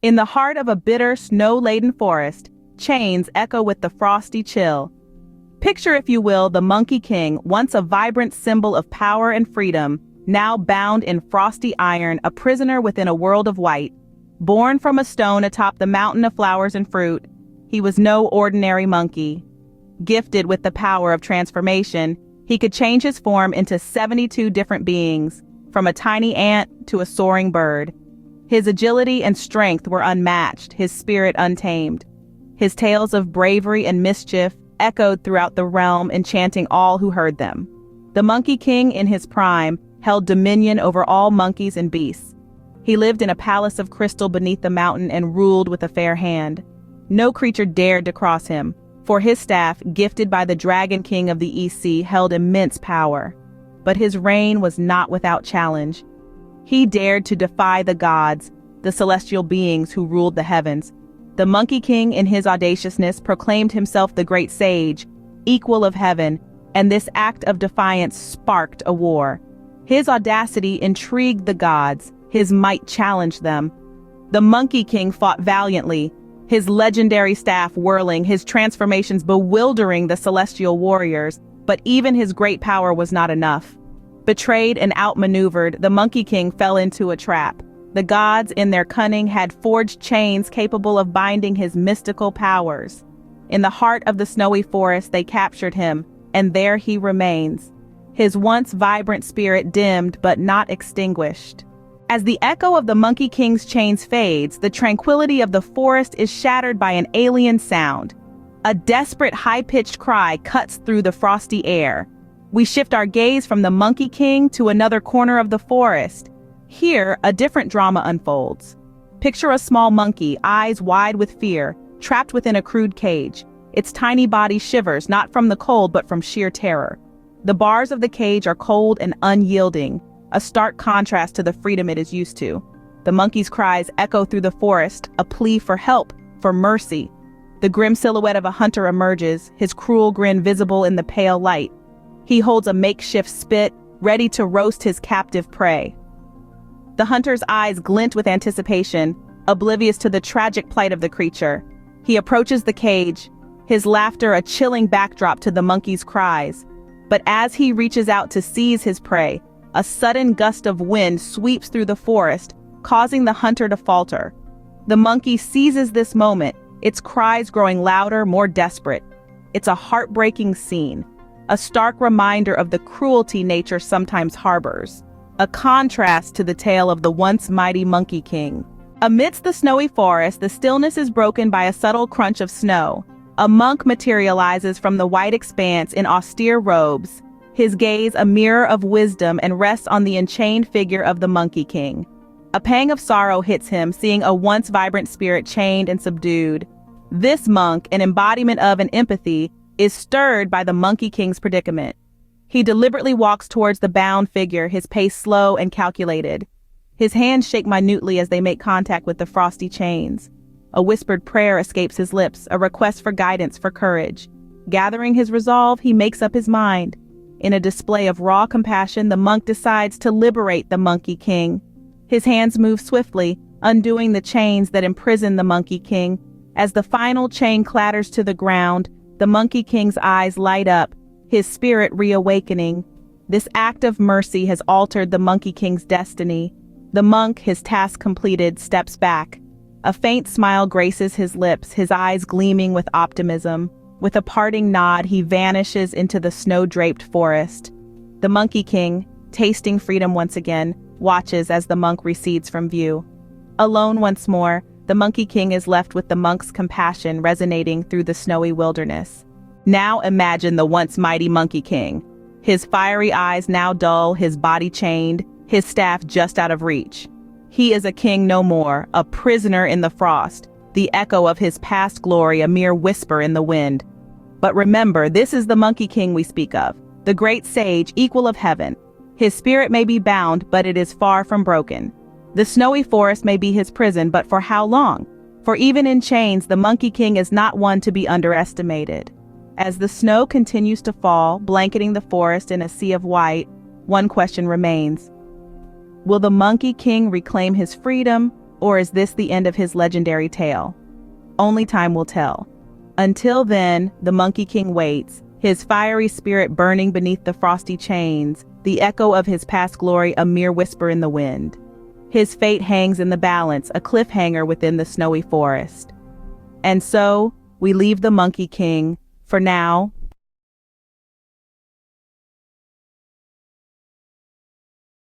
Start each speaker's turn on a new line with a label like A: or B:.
A: In the heart of a bitter, snow-laden forest, chains echo with the frosty chill. Picture, if you will, the Monkey King, once a vibrant symbol of power and freedom, now bound in frosty iron, a prisoner within a world of white. Born from a stone atop the mountain of flowers and fruit, he was no ordinary monkey. Gifted with the power of transformation, he could change his form into 72 different beings, from a tiny ant to a soaring bird. His agility and strength were unmatched, his spirit untamed. His tales of bravery and mischief echoed throughout the realm, enchanting all who heard them. The Monkey King, in his prime, held dominion over all monkeys and beasts. He lived in a palace of crystal beneath the mountain and ruled with a fair hand. No creature dared to cross him, for his staff, gifted by the Dragon King of the East Sea, held immense power. But his reign was not without challenge. He dared to defy the gods, the celestial beings who ruled the heavens. The Monkey King, in his audaciousness, proclaimed himself the great sage, equal of heaven, and this act of defiance sparked a war. His audacity intrigued the gods, his might challenged them. The Monkey King fought valiantly, his legendary staff whirling, his transformations bewildering the celestial warriors, but even his great power was not enough. Betrayed and outmaneuvered, the Monkey King fell into a trap. The gods, in their cunning, had forged chains capable of binding his mystical powers. In the heart of the snowy forest, they captured him, and there he remains. His once vibrant spirit dimmed but not extinguished. As the echo of the Monkey King's chains fades, the tranquility of the forest is shattered by an alien sound. A desperate, high-pitched cry cuts through the frosty air. We shift our gaze from the Monkey King to another corner of the forest. Here, a different drama unfolds. Picture a small monkey, eyes wide with fear, trapped within a crude cage. Its tiny body shivers, not from the cold but from sheer terror. The bars of the cage are cold and unyielding, a stark contrast to the freedom it is used to. The monkey's cries echo through the forest, a plea for help, for mercy. The grim silhouette of a hunter emerges, his cruel grin visible in the pale light. He holds a makeshift spit, ready to roast his captive prey. The hunter's eyes glint with anticipation, oblivious to the tragic plight of the creature. He approaches the cage, his laughter a chilling backdrop to the monkey's cries. But as he reaches out to seize his prey, a sudden gust of wind sweeps through the forest, causing the hunter to falter. The monkey seizes this moment, its cries growing louder, more desperate. It's a heartbreaking scene, a stark reminder of the cruelty nature sometimes harbors, a contrast to the tale of the once mighty Monkey King. Amidst the snowy forest, the stillness is broken by a subtle crunch of snow. A monk materializes from the white expanse in austere robes, his gaze a mirror of wisdom, and rests on the enchained figure of the Monkey King. A pang of sorrow hits him, seeing a once vibrant spirit chained and subdued. This monk, an embodiment of and empathy, is stirred by the Monkey King's predicament. He deliberately walks towards the bound figure, his pace slow and calculated. His hands shake minutely as they make contact with the frosty chains. A whispered prayer escapes his lips, a request for guidance, for courage. Gathering his resolve, he makes up his mind. In a display of raw compassion, the monk decides to liberate the Monkey King. His hands move swiftly, undoing the chains that imprison the Monkey King. As the final chain clatters to the ground, the Monkey King's eyes light up, his spirit reawakening. This act of mercy has altered the Monkey King's destiny. The monk, his task completed, steps back. A faint smile graces his lips, his eyes gleaming with optimism. With a parting nod, he vanishes into the snow-draped forest. The Monkey King, tasting freedom once again, watches as the monk recedes from view. Alone once more, the Monkey King is left with the monk's compassion resonating through the snowy wilderness. Now imagine the once mighty Monkey King. His fiery eyes now dull, his body chained, his staff just out of reach. He is a king no more, a prisoner in the frost, the echo of his past glory a mere whisper in the wind. But remember, this is the Monkey King we speak of, the great sage, equal of heaven. His spirit may be bound, but it is far from broken. The snowy forest may be his prison, but for how long? For even in chains, the Monkey King is not one to be underestimated. As the snow continues to fall, blanketing the forest in a sea of white, one question remains. Will the Monkey King reclaim his freedom, Or is this the end of his legendary tale? Only time will tell. Until then, the Monkey King waits, his fiery spirit burning beneath the frosty chains, the echo of his past glory a mere whisper in the wind. His fate hangs in the balance, a cliffhanger within the snowy forest. And so, we leave the Monkey King, for now,